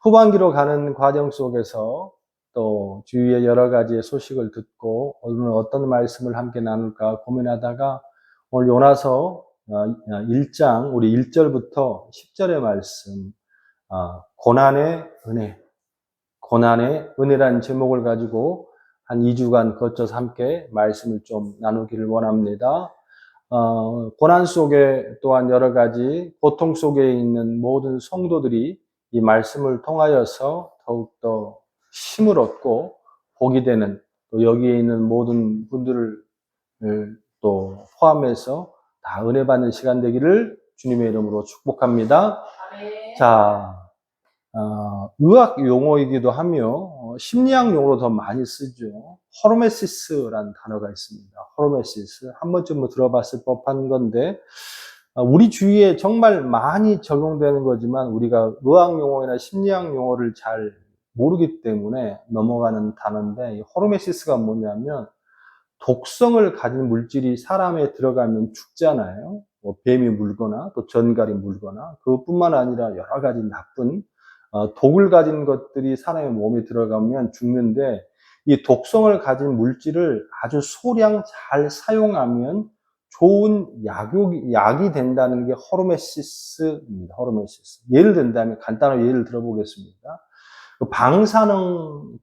후반기로 가는 과정 속에서 또 주위의 여러 가지의 소식을 듣고 오늘 어떤 말씀을 함께 나눌까 고민하다가 오늘 요나서 1장 우리 1절부터 10절의 말씀 고난의 은혜, 고난의 은혜라는 제목을 가지고 한 2주간 거쳐서 함께 말씀을 좀 나누기를 원합니다. 고난 속에 또한 여러 가지 고통 속에 있는 모든 성도들이 이 말씀을 통하여서 더욱더 힘을 얻고 복이 되는, 또 여기에 있는 모든 분들을 또 포함해서 다 은혜 받는 시간 되기를 주님의 이름으로 축복합니다. 자, 의학 용어이기도 하며 심리학 용어로 더 많이 쓰죠. 호르메시스라는 단어가 있습니다. 호르메시스 한 번쯤 들어봤을 법한 건데 우리 주위에 정말 많이 적용되는 거지만 우리가 의학 용어나 심리학 용어를 잘 모르기 때문에 넘어가는 단어인데, 이 호르메시스가 뭐냐면 독성을 가진 물질이 사람에 들어가면 죽잖아요. 뭐 뱀이 물거나 또 전갈이 물거나, 그것뿐만 아니라 여러 가지 나쁜 독을 가진 것들이 사람의 몸에 들어가면 죽는데, 이 독성을 가진 물질을 아주 소량 잘 사용하면 좋은 약이 된다는 게 호르메시스입니다. 호르메시스. 예를 든다면 간단한 예를 들어보겠습니다.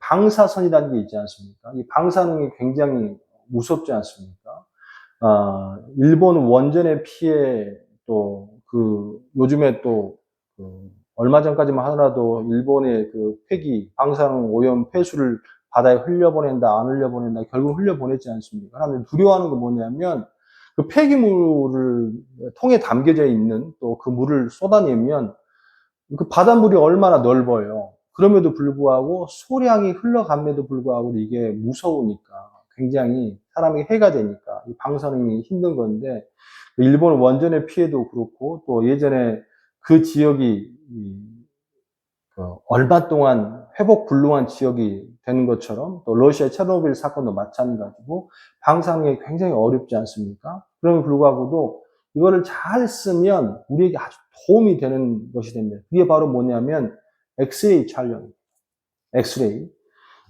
방사선이라는 게 있지 않습니까? 이 방사능이 굉장히 무섭지 않습니까? 일본 원전의 피해, 요즘에 얼마 전까지만 하더라도 일본의 방사능 오염 폐수를 바다에 흘려보낸다, 안 흘려보낸다, 결국 흘려보냈지 않습니까? 사람들이 두려워하는 건 뭐냐면, 그 폐기물을 통에 담겨져 있는 또 그 물을 쏟아내면 그 바닷물이 얼마나 넓어요. 그럼에도 불구하고 소량이 흘러감에도 불구하고 이게 무서우니까 굉장히 사람에게 해가 되니까 이 방사능이 힘든 건데, 일본 원전의 피해도 그렇고 또 예전에 그 지역이 얼마 동안 회복 불능한 지역이 되는 것처럼, 또 러시아 체르노빌 사건도 마찬가지고 방사능이 굉장히 어렵지 않습니까? 그럼에도 불구하고도 이거를 잘 쓰면 우리에게 아주 도움이 되는 것이 됩니다. 그게 바로 뭐냐면 엑스레이 촬영입니다. 엑스레이.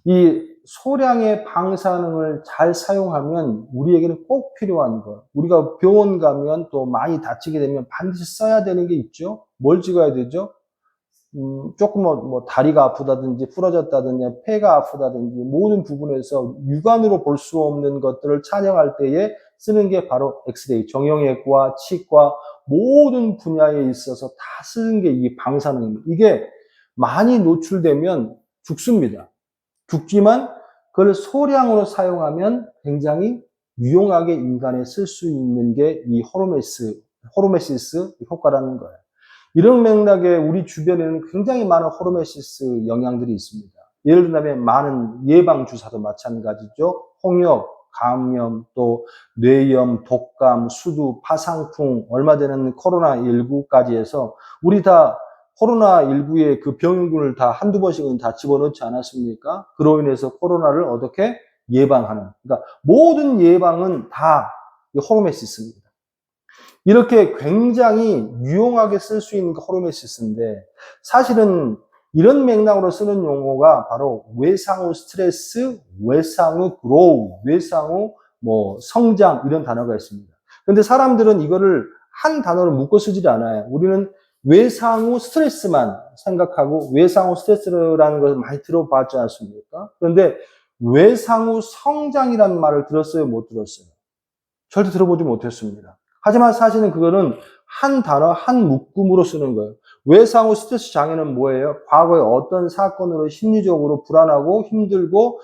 이 소량의 방사능을 잘 사용하면 우리에게는 꼭 필요한 것. 우리가 병원 가면 또 많이 다치게 되면 반드시 써야 되는 게 있죠. 뭘 찍어야 되죠? 조금 다리가 아프다든지 부러졌다든지 폐가 아프다든지 모든 부분에서 육안으로 볼 수 없는 것들을 촬영할 때에 쓰는 게 바로 엑스레이, 정형외과, 치과 모든 분야에 있어서 다 쓰는 게 이 방사능입니다. 이게 많이 노출되면 죽습니다. 죽지만 그걸 소량으로 사용하면 굉장히 유용하게 인간에 쓸 수 있는 게 이 호르메시스 효과라는 거예요. 이런 맥락에 우리 주변에는 굉장히 많은 호르메시스 영향들이 있습니다. 예를 들면 많은 예방주사도 마찬가지죠. 홍역, 감염, 또 뇌염, 독감, 수두, 파상풍, 얼마 전에는 코로나19까지 해서 우리 다 코로나19의 그 병균을 다 한두 번씩은 다 집어넣지 않았습니까? 그로 인해서 코로나를 어떻게 예방하는. 그러니까 모든 예방은 다 호르메시스입니다. 이렇게 굉장히 유용하게 쓸 수 있는 게 호르메시스인데, 사실은 이런 맥락으로 쓰는 용어가 바로 외상후 스트레스, 외상후 그로우, 외상후 성장, 이런 단어가 있습니다. 근데 사람들은 이거를 한 단어로 묶어 쓰지 않아요. 우리는 외상후 스트레스만 생각하고 외상후 스트레스라는 것을 많이 들어봤지 않습니까? 그런데 외상후 성장이라는 말을 들었어요, 못 들었어요? 절대 들어보지 못했습니다. 하지만 사실은 그거는 한 단어, 한 묶음으로 쓰는 거예요. 외상후 스트레스 장애는 뭐예요? 과거에 어떤 사건으로 심리적으로 불안하고 힘들고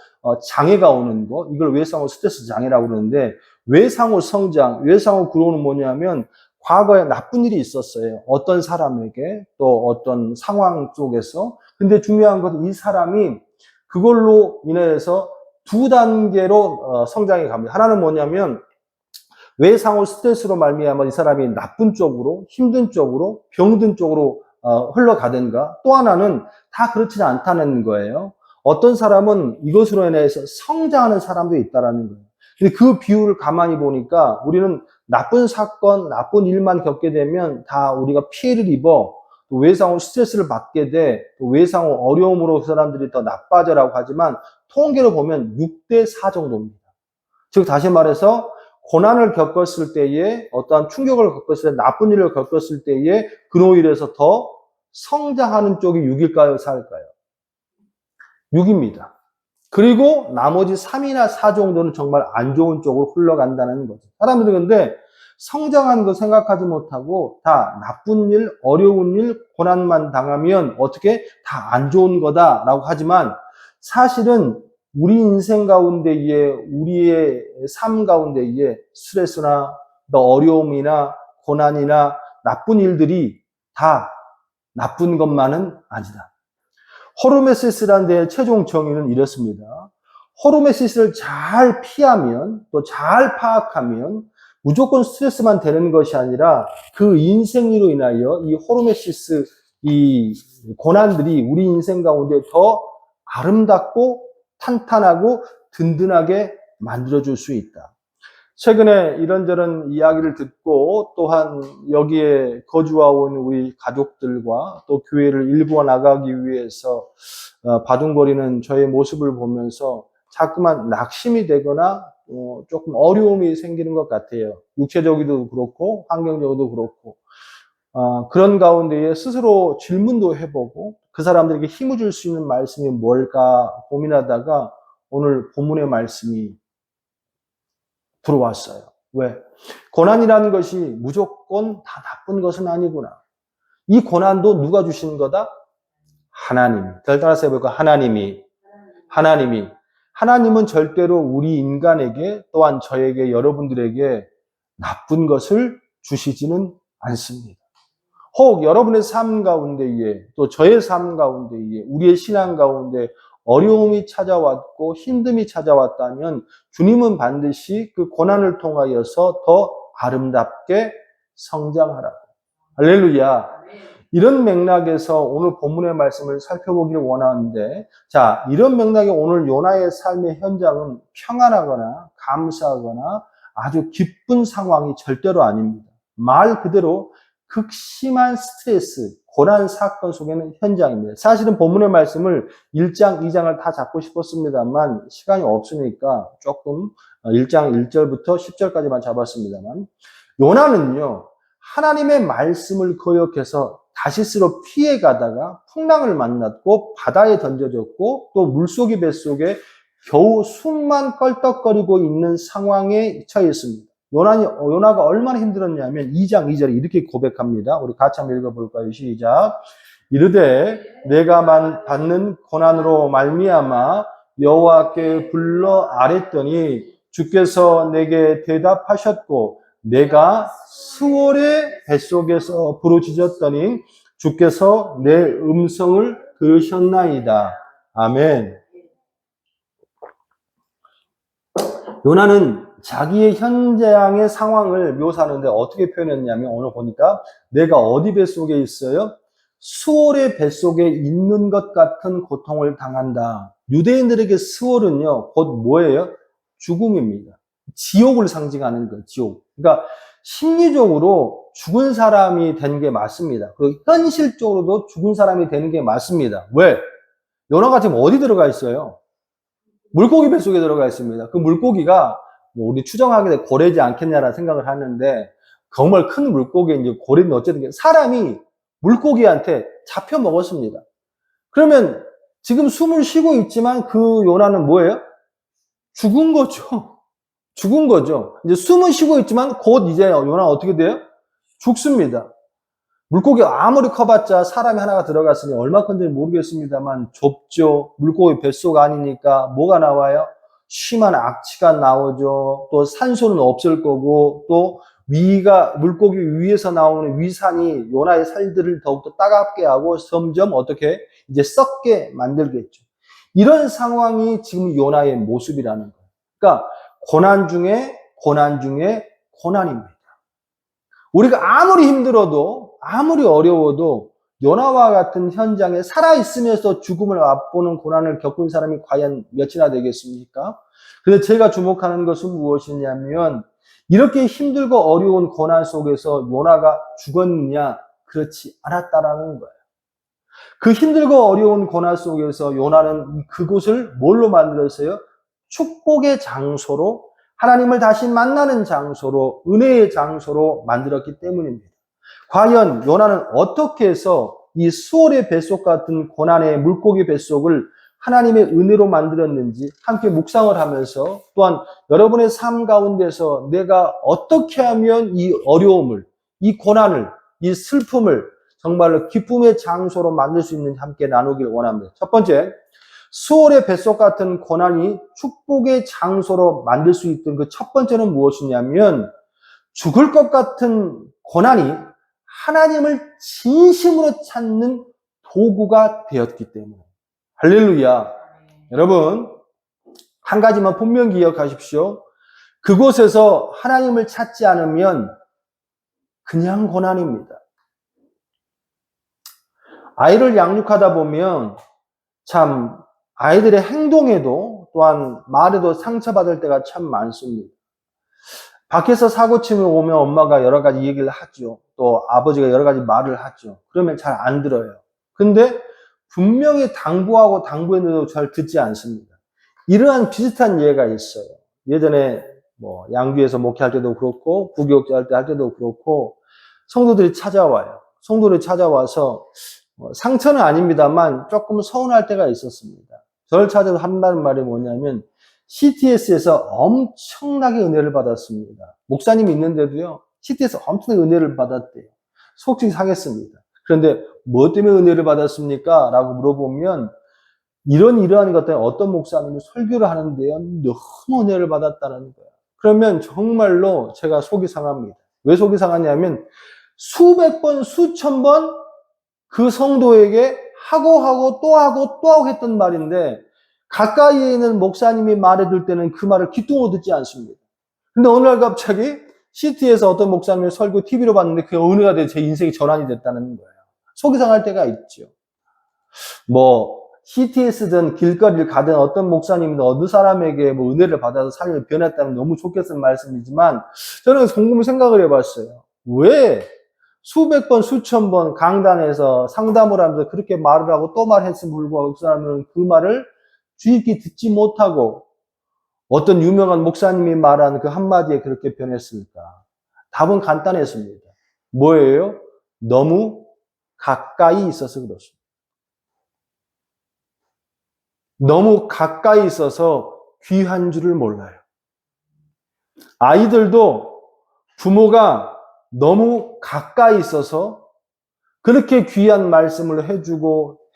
장애가 오는 거, 이걸 외상후 스트레스 장애라고 그러는데, 외상후 성장, 외상후 그로우는 뭐냐면 과거에 나쁜 일이 있었어요. 어떤 사람에게, 또 어떤 상황 속에서. 근데 중요한 것은 이 사람이 그걸로 인해서 두 단계로 성장해 갑니다. 하나는 뭐냐면 외상후 스트레스로 말미암아 이 사람이 나쁜 쪽으로, 힘든 쪽으로, 병든 쪽으로 흘러가든가, 또 하나는 다 그렇지는 않다는 거예요. 어떤 사람은 이것으로 인해서 성장하는 사람도 있다라는 거예요. 근데 그 비율을 가만히 보니까 우리는 나쁜 사건, 나쁜 일만 겪게 되면 다 우리가 피해를 입어 또 외상후 스트레스를 받게 돼, 또 외상후 어려움으로 그 사람들이 더 나빠져라고 하지만 통계로 보면 6대 4 정도입니다. 즉 다시 말해서 고난을 겪었을 때에 어떠한 충격을 겪었을 때 나쁜 일을 겪었을 때에 그로 인해서 더 성장하는 쪽이 6일까요? 4일까요? 6입니다. 그리고 나머지 3이나 4 정도는 정말 안 좋은 쪽으로 흘러간다는 거죠. 사람들이 근데 성장하는 거 생각하지 못하고 다 나쁜 일, 어려운 일, 고난만 당하면 어떻게 다 안 좋은 거다라고 하지만 사실은 우리 인생 가운데에 우리의 삶 가운데에 스트레스나 어려움이나 고난이나 나쁜 일들이 다 나쁜 것만은 아니다. 호르메시스라는 데의 최종 정의는 이렇습니다. 호르메시스를 잘 피하면 또 잘 파악하면 무조건 스트레스만 되는 것이 아니라 그 인생으로 인하여 이 호르메시스 이 고난들이 우리 인생 가운데 더 아름답고 탄탄하고 든든하게 만들어줄 수 있다. 최근에 이런저런 이야기를 듣고 또한 여기에 거주하고 있는 우리 가족들과 또 교회를 일부와 나가기 위해서 바둥거리는 저의 모습을 보면서 자꾸만 낙심이 되거나 조금 어려움이 생기는 것 같아요. 육체적으로도 그렇고 환경적으로도 그렇고 그런 가운데에 스스로 질문도 해보고 그 사람들에게 힘을 줄 수 있는 말씀이 뭘까 고민하다가 오늘 본문의 말씀이 들어왔어요. 왜? 고난이라는 것이 무조건 다 나쁜 것은 아니구나. 이 고난도 누가 주신 거다? 하나님. 따라서 해볼까? 하나님은 절대로 우리 인간에게 또한 저에게 여러분들에게 나쁜 것을 주시지는 않습니다. 혹 여러분의 삶 가운데에 또 저의 삶 가운데에 우리의 신앙 가운데 어려움이 찾아왔고 힘듦이 찾아왔다면 주님은 반드시 그 고난을 통하여서 더 아름답게 성장하라고. 할렐루야. 이런 맥락에서 오늘 본문의 말씀을 살펴보기를 원하는데 자, 이런 맥락에 오늘 요나의 삶의 현장은 평안하거나 감사하거나 아주 기쁜 상황이 절대로 아닙니다. 말 그대로 극심한 스트레스, 고난 사건 속에는 현장입니다. 사실은 본문의 말씀을 1장, 2장을 다 잡고 싶었습니다만 시간이 없으니까 조금 1장 1절부터 10절까지만 잡았습니다만 요나는요. 하나님의 말씀을 거역해서 다시스로 피해가다가 풍랑을 만났고 바다에 던져졌고 또 물속의 뱃속에 겨우 숨만 껄떡거리고 있는 상황에 처해 있습니다. 요나가 얼마나 힘들었냐면 2장 2절에 이렇게 고백합니다. 우리 같이 한번 읽어볼까요? 시작. 이르되 내가 받는 고난으로 말미암아 여호와께 불러 아랬더니 주께서 내게 대답하셨고 내가 수월의 뱃속에서 부르짖었더니 주께서 내 음성을 들으셨나이다. 아멘. 요나는 자기의 현장의 상황을 묘사하는데 어떻게 표현했냐면 오늘 보니까 내가 어디 뱃속에 있어요? 수월의 뱃속에 있는 것 같은 고통을 당한다. 유대인들에게 수월은요, 곧 뭐예요? 죽음입니다. 지옥을 상징하는 거예요, 지옥. 그러니까 심리적으로 죽은 사람이 되는 게 맞습니다. 그리고 현실적으로도 죽은 사람이 되는 게 맞습니다. 왜? 요나가 지금 어디 들어가 있어요? 물고기 뱃속에 들어가 있습니다. 그 물고기가 뭐 우리 추정하게 돼 고래지 않겠냐라는 생각을 하는데 정말 큰 물고기인지 고래는 어쨌든 사람이 물고기한테 잡혀 먹었습니다. 그러면 지금 숨을 쉬고 있지만 그 요나는 뭐예요? 죽은 거죠. 죽은 거죠. 이제 숨은 쉬고 있지만 곧 이제 요나 어떻게 돼요? 죽습니다. 물고기 아무리 커봤자 사람이 하나가 들어갔으니 얼마큼인지 모르겠습니다만 좁죠. 물고기 뱃속 아니니까 뭐가 나와요? 심한 악취가 나오죠. 또 산소는 없을 거고 또 물고기 위에서 나오는 위산이 요나의 살들을 더욱더 따갑게 하고 점점 어떻게 이제 썩게 만들겠죠. 이런 상황이 지금 요나의 모습이라는 거예요. 그러니까 고난 중에 고난입니다. 우리가 아무리 힘들어도 아무리 어려워도 요나와 같은 현장에 살아있으면서 죽음을 맛보는 고난을 겪은 사람이 과연 몇이나 되겠습니까? 그래서 제가 주목하는 것은 무엇이냐면 이렇게 힘들고 어려운 고난 속에서 요나가 죽었느냐? 그렇지 않았다라는 거예요. 그 힘들고 어려운 고난 속에서 요나는 그곳을 뭘로 만들었어요? 축복의 장소로, 하나님을 다시 만나는 장소로, 은혜의 장소로 만들었기 때문입니다. 과연 요나는 어떻게 해서 이 수월의 뱃속 같은 고난의 물고기 뱃속을 하나님의 은혜로 만들었는지 함께 묵상을 하면서, 또한 여러분의 삶 가운데서 내가 어떻게 하면 이 어려움을, 이 고난을, 이 슬픔을 정말로 기쁨의 장소로 만들 수 있는지 함께 나누길 원합니다. 첫 번째, 수월의 뱃속 같은 고난이 축복의 장소로 만들 수 있던 그 첫 번째는 무엇이냐면, 죽을 것 같은 고난이 하나님을 진심으로 찾는 도구가 되었기 때문에. 할렐루야. 여러분, 한 가지만 분명히 기억하십시오. 그곳에서 하나님을 찾지 않으면 그냥 고난입니다. 아이를 양육하다 보면 참 아이들의 행동에도 또한 말에도 상처받을 때가 참 많습니다. 밖에서 사고침이 오면 엄마가 여러 가지 얘기를 하죠. 또 아버지가 여러 가지 말을 하죠. 그러면 잘 안 들어요. 근데 분명히 당부하고 당부했는데도 잘 듣지 않습니다. 이러한 비슷한 예가 있어요. 예전에 뭐 양주에서 목회할 때도 그렇고 부교육자 할 때도 그렇고 성도들이 찾아와요. 성도들이 찾아와서 상처는 아닙니다만 조금 서운할 때가 있었습니다. 저를 찾아서 한다는 말이 뭐냐면 CTS에서 엄청나게 은혜를 받았습니다. 목사님이 있는데도요, CTS에서 엄청나게 은혜를 받았대요. 속칭 상했습니다. 그런데 뭐 때문에 은혜를 받았습니까? 라고 물어보면 이러한 것 때문에 어떤 목사님이 설교를 하는데요, 너무 은혜를 받았다는 거예요. 그러면 정말로 제가 속이 상합니다. 왜 속이 상하냐면 수백 번, 수천 번 그 성도에게 하고 또 하고 했던 말인데 가까이에 있는 목사님이 말해줄 때는 그 말을 귀뚱으로 듣지 않습니다. 근데 어느 날 갑자기 CT에서 어떤 목사님의 설교 TV로 봤는데 그게 은혜가 돼 제 인생이 전환이 됐다는 거예요. 속이 상할 때가 있죠. 뭐 CTS든 길거리를 가든 어떤 목사님이든 어느 사람에게 뭐 은혜를 받아서 삶이 변했다면 너무 좋겠는 말씀이지만 저는 곰곰이 생각을 해봤어요. 왜 수백 번, 수천 번 강단에서 상담을 하면서 그렇게 말을 하고 또 말했음에 불구하고 그 사람은 그 말을 주의 깊게 듣지 못하고 어떤 유명한 목사님이 말한 그 한마디에 그렇게 변했을까? 답은 간단했습니다. 뭐예요? 너무 가까이 있어서 그렇습니다. 너무 가까이 있어서 귀한 줄을 몰라요. 아이들도 부모가 너무 가까이 있어서 그렇게 귀한 말씀을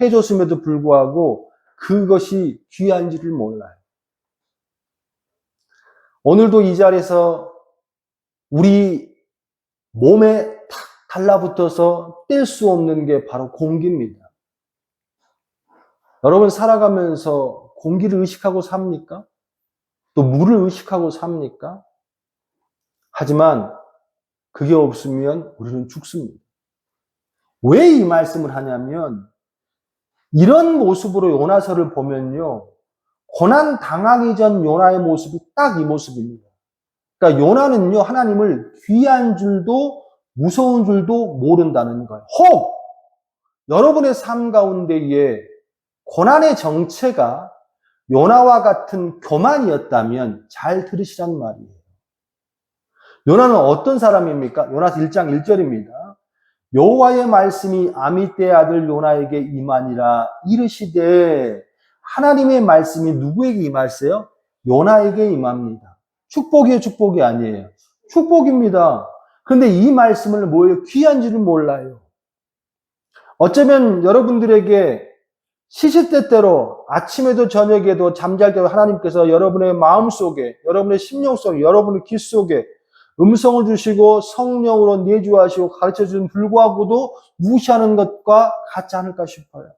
해줬음에도 불구하고 그것이 귀한지를 몰라요. 오늘도 이 자리에서 우리 몸에 탁 달라붙어서 뗄 수 없는 게 바로 공기입니다. 여러분 살아가면서 공기를 의식하고 삽니까? 또 물을 의식하고 삽니까? 하지만 그게 없으면 우리는 죽습니다. 왜 이 말씀을 하냐면 이런 모습으로 요나서를 보면요. 고난 당하기 전 요나의 모습이 딱 이 모습입니다. 그러니까 요나는요. 하나님을 귀한 줄도 무서운 줄도 모른다는 거예요. 혹 여러분의 삶 가운데에 고난의 정체가 요나와 같은 교만이었다면 잘 들으시란 말이에요. 요나는 어떤 사람입니까? 요나서 1장 1절입니다. 여호와의 말씀이 아미떼의 아들 요나에게 임하니라 이르시되 하나님의 말씀이 누구에게 임했어요? 요나에게 임합니다. 축복이에요, 축복이 아니에요? 축복입니다. 그런데 이 말씀을 뭐예요? 귀한 줄은 몰라요. 어쩌면 여러분들에게 시시때때로 아침에도 저녁에도 잠잘 때도 하나님께서 여러분의 마음속에, 여러분의 심령 속에, 여러분의 귀 속에 음성을 주시고 성령으로 내주하시고 가르쳐주는 불구하고도 무시하는 것과 같지 않을까 싶어요.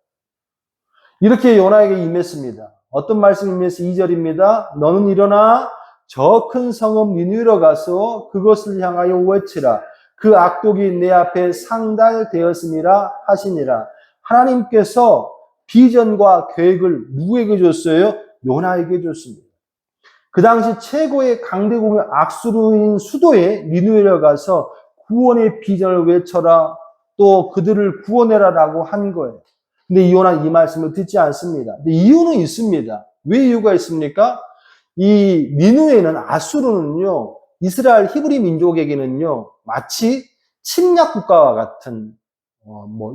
이렇게 요나에게 임했습니다. 어떤 말씀이 임했어요? 2절입니다. 너는 일어나 저 큰 성읍 니느웨로 가서 그것을 향하여 외치라. 그 악독이 내 앞에 상달되었음이라 하시니라. 하나님께서 비전과 계획을 누구에게 줬어요? 요나에게 줬습니다. 그 당시 최고의 강대국의 악수르인 수도에 니느웨로 가서 구원의 비전을 외쳐라. 또 그들을 구원해라라고 한 거예요. 근데 요나는 이 말씀을 듣지 않습니다. 근데 이유는 있습니다. 왜 이유가 있습니까? 이 니느웨는 아수르는요, 이스라엘 히브리 민족에게는요, 마치 침략 국가와 같은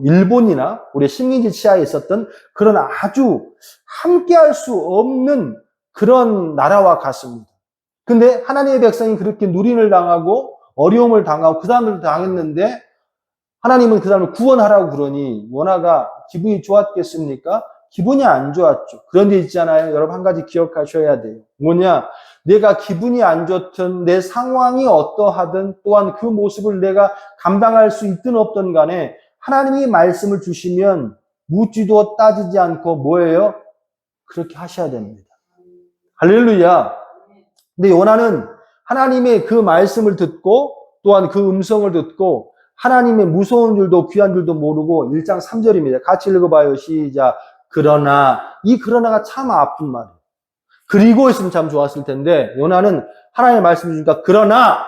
일본이나 우리 식민지 치하에 있었던 그런 아주 함께할 수 없는 그런 나라와 같습니다. 근데 하나님의 백성이 그렇게 누린을 당하고 어려움을 당하고 그 사람들도 당했는데 하나님은 그 사람을 구원하라고 그러니 요나가 기분이 좋았겠습니까? 기분이 안 좋았죠. 그런 데 있잖아요. 여러분 한 가지 기억하셔야 돼요. 뭐냐? 내가 기분이 안 좋든 내 상황이 어떠하든 또한 그 모습을 내가 감당할 수 있든 없든 간에 하나님이 말씀을 주시면 묻지도 따지지 않고 뭐예요? 그렇게 하셔야 됩니다. 할렐루야. 근데 요나는 하나님의 그 말씀을 듣고 또한 그 음성을 듣고 하나님의 무서운 줄도 귀한 줄도 모르고 1장 3절입니다. 같이 읽어봐요. 시작. 그러나 이 그러나가 참 아픈 말이에요. 그리고 있으면 참 좋았을 텐데 요나는 하나님의 말씀을 주니까 그러나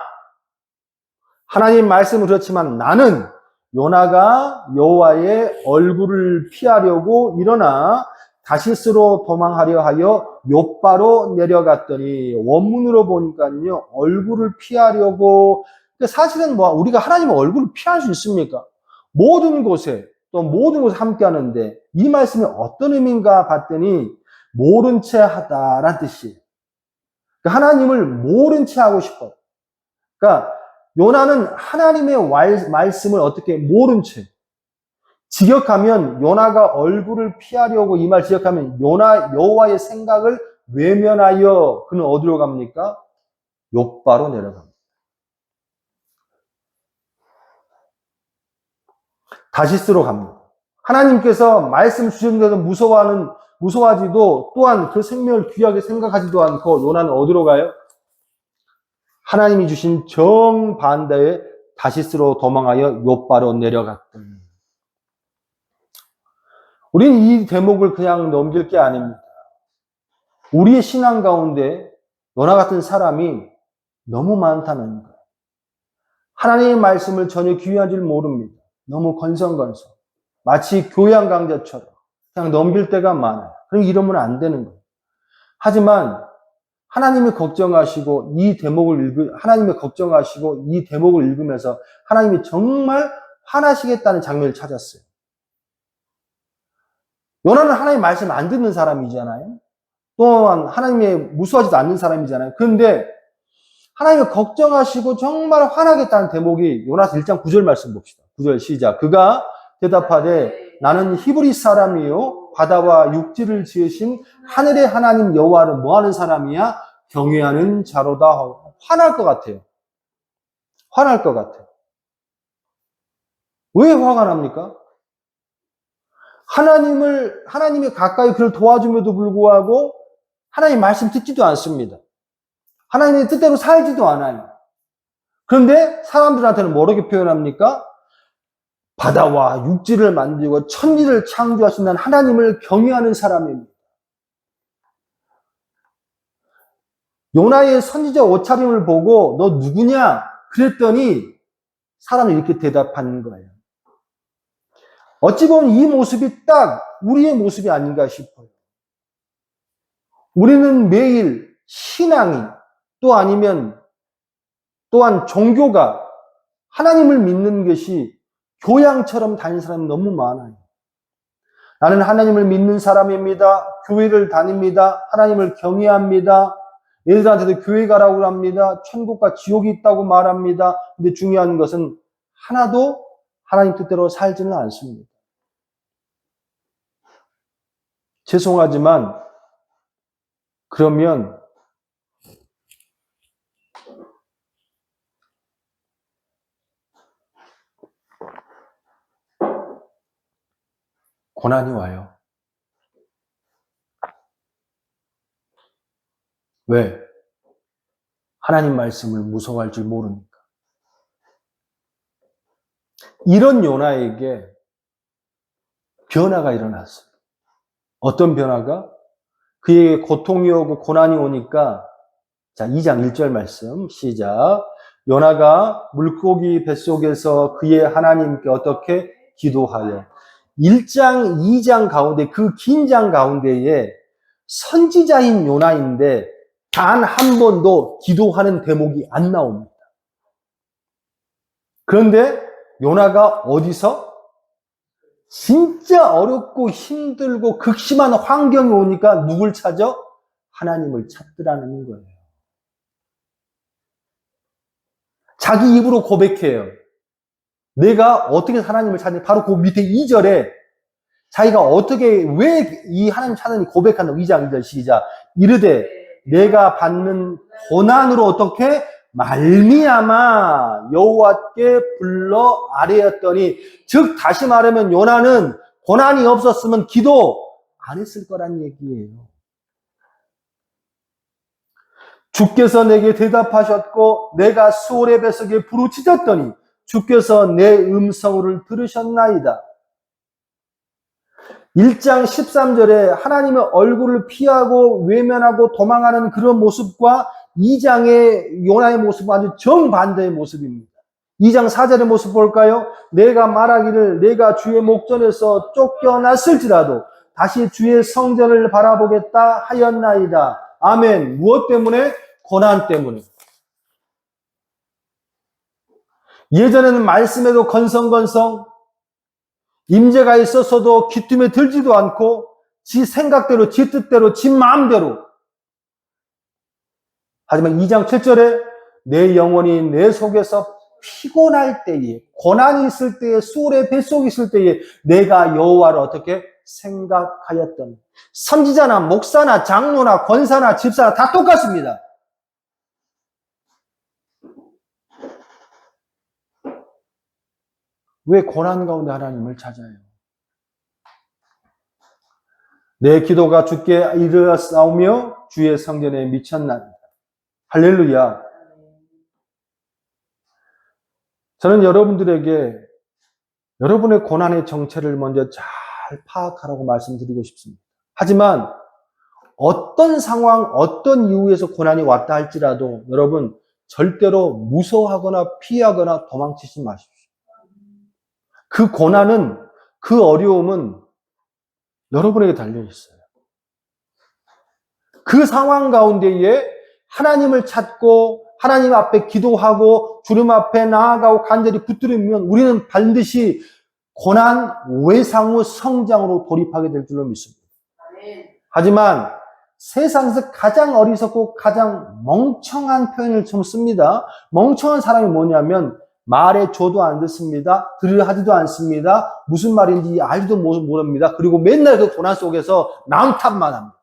하나님 말씀은 그렇지만 나는 요나가 여호와의 얼굴을 피하려고 일어나 다시스로 도망하려 하여 욥바로 내려갔더니 원문으로 보니까요 얼굴을 피하려고 사실은 우리가 하나님의 얼굴을 피할 수 있습니까? 모든 곳에 또 모든 곳에 함께 하는데 이 말씀이 어떤 의미인가 봤더니 모른 채 하다라는 뜻이에요. 그러니까 하나님을 모른 채 하고 싶어요. 그러니까 요나는 하나님의 말씀을 어떻게 모른 채 직역하면 요나가 얼굴을 피하려고 이 말 직역하면 요나 여호와의 생각을 외면하여 그는 어디로 갑니까? 욥바로 내려갑니다. 다시스로 갑니다. 하나님께서 말씀 주셨는데도 무서워하지도 또한 그 생명을 귀하게 생각하지도 않고 요나는 어디로 가요? 하나님이 주신 정반대의 다시스로 도망하여 욥바로 내려갔더니 우리는 이 대목을 그냥 넘길 게 아닙니다. 우리의 신앙 가운데 요나 같은 사람이 너무 많다는 거예요. 하나님의 말씀을 전혀 귀한 줄 모릅니다. 너무 건성건성. 마치 교양 강좌처럼 그냥 넘길 때가 많아요. 그럼 이러면 안 되는 거예요. 하지만 하나님이 걱정하시고 하나님이 걱정하시고 이 대목을 읽으면서 하나님이 정말 화나시겠다는 장면을 찾았어요. 요나는 하나님 말씀 안 듣는 사람이잖아요. 또한 하나님의 무수하지도 않는 사람이잖아요. 그런데 하나님이 걱정하시고 정말 화나겠다는 대목이 요나서 1장 9절 말씀 봅시다. 9절 시작. 그가 대답하되 나는 히브리 사람이요 바다와 육지를 지으신 하늘의 하나님 여호와를 뭐하는 사람이야? 경외하는 자로다. 화날 것 같아요. 화날 것 같아요. 왜 화가 납니까? 하나님이 가까이 그를 도와줌에도 불구하고 하나님 말씀 듣지도 않습니다. 하나님의 뜻대로 살지도 않아요. 그런데 사람들한테는 뭐라고 표현합니까? 바다와 육지를 만들고 천지를 창조하신다는 하나님을 경외하는 사람입니다. 요나의 선지자 옷차림을 보고 너 누구냐? 그랬더니 사람이 이렇게 대답하는 거예요. 어찌 보면 이 모습이 딱 우리의 모습이 아닌가 싶어요. 우리는 매일 신앙이 또 아니면 또한 종교가 하나님을 믿는 것이 교양처럼 다니는 사람이 너무 많아요. 나는 하나님을 믿는 사람입니다. 교회를 다닙니다. 하나님을 경외합니다. 얘들한테도 교회 가라고 합니다. 천국과 지옥이 있다고 말합니다. 근데 중요한 것은 하나도 하나님 뜻대로 살지는 않습니다. 죄송하지만 그러면 고난이 와요. 왜? 하나님 말씀을 무서워할 줄 모르니까. 이런 요나에게 변화가 일어났어요. 어떤 변화가? 그에게 고통이 오고 고난이 오니까 자, 2장 1절 말씀 시작. 요나가 물고기 뱃속에서 그의 하나님께 어떻게 기도하여 1장, 2장 가운데 그 긴 장 가운데에 선지자인 요나인데 단 한 번도 기도하는 대목이 안 나옵니다. 그런데 요나가 어디서 진짜 어렵고 힘들고 극심한 환경이 오니까 누굴 찾아? 하나님을 찾더라는 거예요. 자기 입으로 고백해요. 내가 어떻게 하나님을 찾는지 바로 그 밑에 2절에 자기가 어떻게 왜 이 하나님 찾는 고백한다고 2장 2절 시작. 이르되 내가 받는 고난으로 어떻게 말미암아 여호와께 불러 아뢰었더니 즉 다시 말하면 요나는 고난이 없었으면 기도 안 했을 거란 얘기예요. 주께서 내게 대답하셨고 내가 수월의 뱃속에 부르짖었더니 주께서 내 음성을 들으셨나이다. 1장 13절에 하나님의 얼굴을 피하고 외면하고 도망하는 그런 모습과 2장의 요나의 모습은 아주 정반대의 모습입니다. 2장 4절의 모습 볼까요? 내가 말하기를 내가 주의 목전에서 쫓겨났을지라도 다시 주의 성전을 바라보겠다 하였나이다. 아멘. 무엇 때문에? 고난 때문에. 예전에는 말씀에도 건성건성 임재가 있었어도 귀뜸에 들지도 않고 지 생각대로 지 뜻대로 지 마음대로. 하지만 2장 7절에 내 영혼이 내 속에서 피곤할 때에 고난이 있을 때에 수월의 뱃속이 있을 때에 내가 여호와를 어떻게 생각하였던 선지자나 목사나 장로나 권사나 집사나 다 똑같습니다. 왜 고난 가운데 하나님을 찾아요? 내 기도가 주께 이르렀사오며 주의 성전에 미쳤나이다. 할렐루야. 저는 여러분들에게 여러분의 고난의 정체를 먼저 잘 파악하라고 말씀드리고 싶습니다. 하지만 어떤 상황, 어떤 이유에서 고난이 왔다 할지라도 여러분 절대로 무서워하거나 피하거나 도망치지 마십시오. 그 고난은, 그 어려움은 여러분에게 달려있어요. 그 상황 가운데에 하나님을 찾고 하나님 앞에 기도하고 주님 앞에 나아가고 간절히 붙들으면 우리는 반드시 고난 외상후 성장으로 돌입하게 될 줄로 믿습니다. 하지만 세상에서 가장 어리석고 가장 멍청한 표현을 좀 씁니다. 멍청한 사람이 뭐냐면 말에 줘도 안 듣습니다. 들으려 하지도 않습니다. 무슨 말인지 알지도 모릅니다. 그리고 맨날 그 고난 속에서 남 탓만 합니다.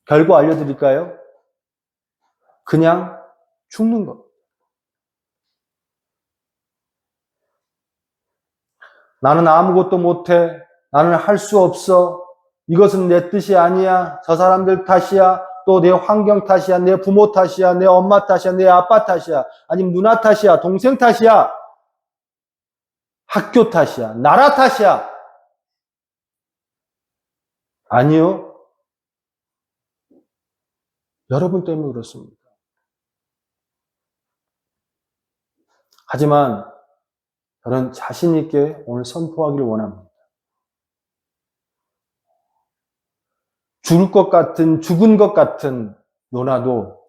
결과 알려드릴까요? 그냥 죽는 것. 나는 아무것도 못해. 나는 할 수 없어. 이것은 내 뜻이 아니야. 저 사람들 탓이야. 또 내 환경 탓이야. 내 부모 탓이야. 내 엄마 탓이야. 내 아빠 탓이야. 아니면 누나 탓이야. 동생 탓이야. 학교 탓이야. 나라 탓이야. 아니요. 여러분 때문에 그렇습니다. 하지만 저는 자신 있게 오늘 선포하기를 원합니다. 죽을 것 같은, 죽은 것 같은 요나도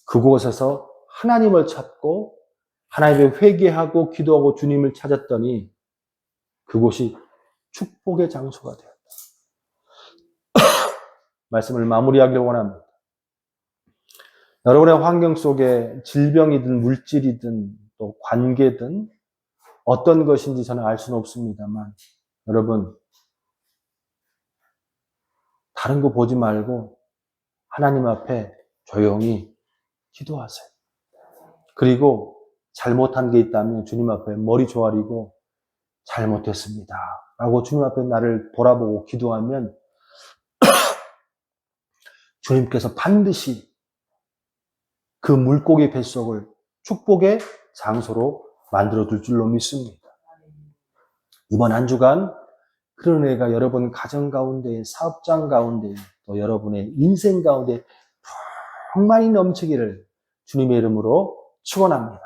그곳에서 하나님을 찾고 하나님을 회개하고 기도하고 주님을 찾았더니 그곳이 축복의 장소가 되었다. 말씀을 마무리하기를 원합니다. 여러분의 환경 속에 질병이든 물질이든 또 관계든 어떤 것인지 저는 알 수는 없습니다만 여러분 다른 거 보지 말고 하나님 앞에 조용히 기도하세요. 그리고 잘못한 게 있다면 주님 앞에 머리 조아리고 잘못했습니다 라고 주님 앞에 나를 돌아보고 기도하면 주님께서 반드시 그 물고기 뱃속을 축복의 장소로 만들어둘 줄로 믿습니다. 이번 한 주간 그런 은혜가 여러분 가정 가운데, 사업장 가운데, 또 여러분의 인생 가운데 풍만이 넘치기를 주님의 이름으로 축원합니다.